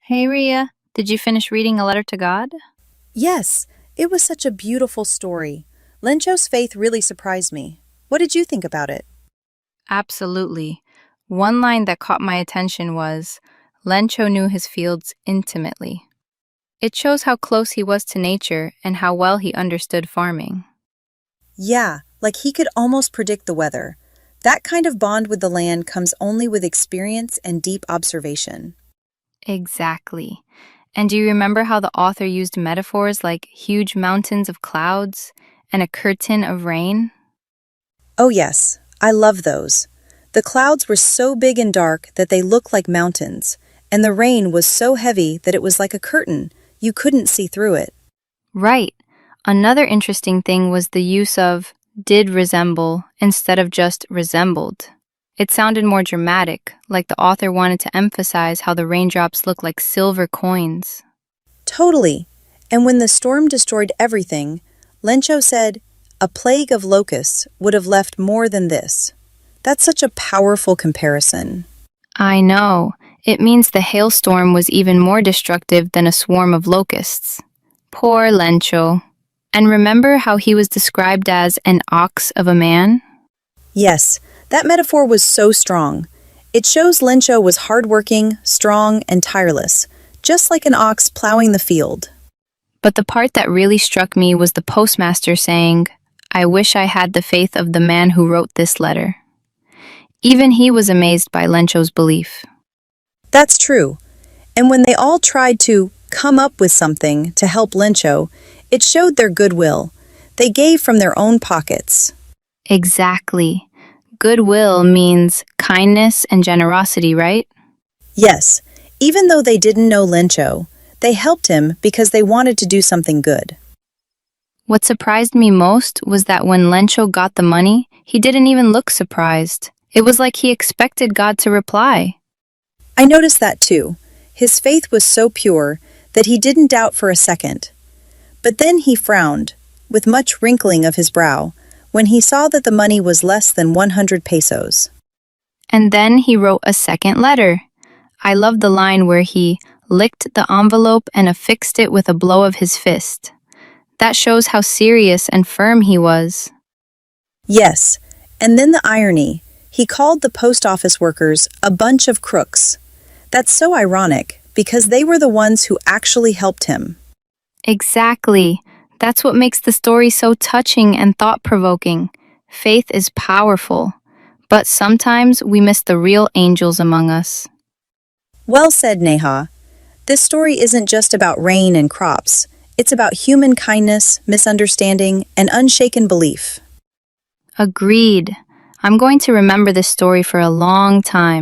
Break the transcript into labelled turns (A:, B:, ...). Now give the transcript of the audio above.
A: Hey Riya, did you finish reading A Letter to God?
B: Yes, it was such a beautiful story. Lencho's faith really surprised me. What did you think about it?
A: Absolutely. One line that caught my attention was Lencho knew his fields intimately. It shows how close he was to nature and how well he understood farming.
B: Yeah, like he could almost predict the weather. That kind of bond with the land comes only with experience and deep observation.
A: Exactly. And do you remember how the author used metaphors like huge mountains of clouds and a curtain of rain?
B: Oh, yes, I love those. The clouds were so big and dark that they looked like mountains, and the rain was so heavy that it was like a curtain. You couldn't see through it.
A: Right. Another interesting thing was the use of did resemble instead of just resembled. It sounded more dramatic, like the author wanted to emphasize how the raindrops look like silver coins.
B: Totally. And when the storm destroyed everything, Lencho said, "A plague of locusts would have left more than this." That's such a powerful comparison.
A: I know. It means the hailstorm was even more destructive than a swarm of locusts. Poor Lencho. And remember how he was described as an ox of a man?
B: Yes, that metaphor was so strong. It shows Lencho was hardworking, strong, and tireless, just like an ox plowing the field.
A: But the part that really struck me was the postmaster saying, I wish I had the faith of the man who wrote this letter. Even he was amazed by Lencho's belief.
B: That's true. And when they all tried to come up with something to help Lencho, it showed their goodwill. They gave from their own pockets.
A: Exactly. Goodwill means kindness and generosity, right?
B: Yes, even though they didn't know Lencho, they helped him because they wanted to do something good.
A: What surprised me most was that when Lencho got the money, he didn't even look surprised. It was like he expected God to reply.
B: I noticed that too. His faith was so pure that he didn't doubt for a second. But then he frowned, with much wrinkling of his brow, when he saw that the money was less than 100 pesos.
A: And then he wrote a second letter. I love the line where he licked the envelope and affixed it with a blow of his fist. That shows how serious and firm he was.
B: Yes, and then the irony. He called the post office workers a bunch of crooks. That's so ironic, because they were the ones who actually helped him.
A: Exactly. That's what makes the story so touching and thought-provoking. Faith is powerful, but sometimes we miss the real angels among us.
B: Well said, Neha. This story isn't just about rain and crops. It's about human kindness, misunderstanding, and unshaken belief.
A: Agreed. I'm going to remember this story for a long time.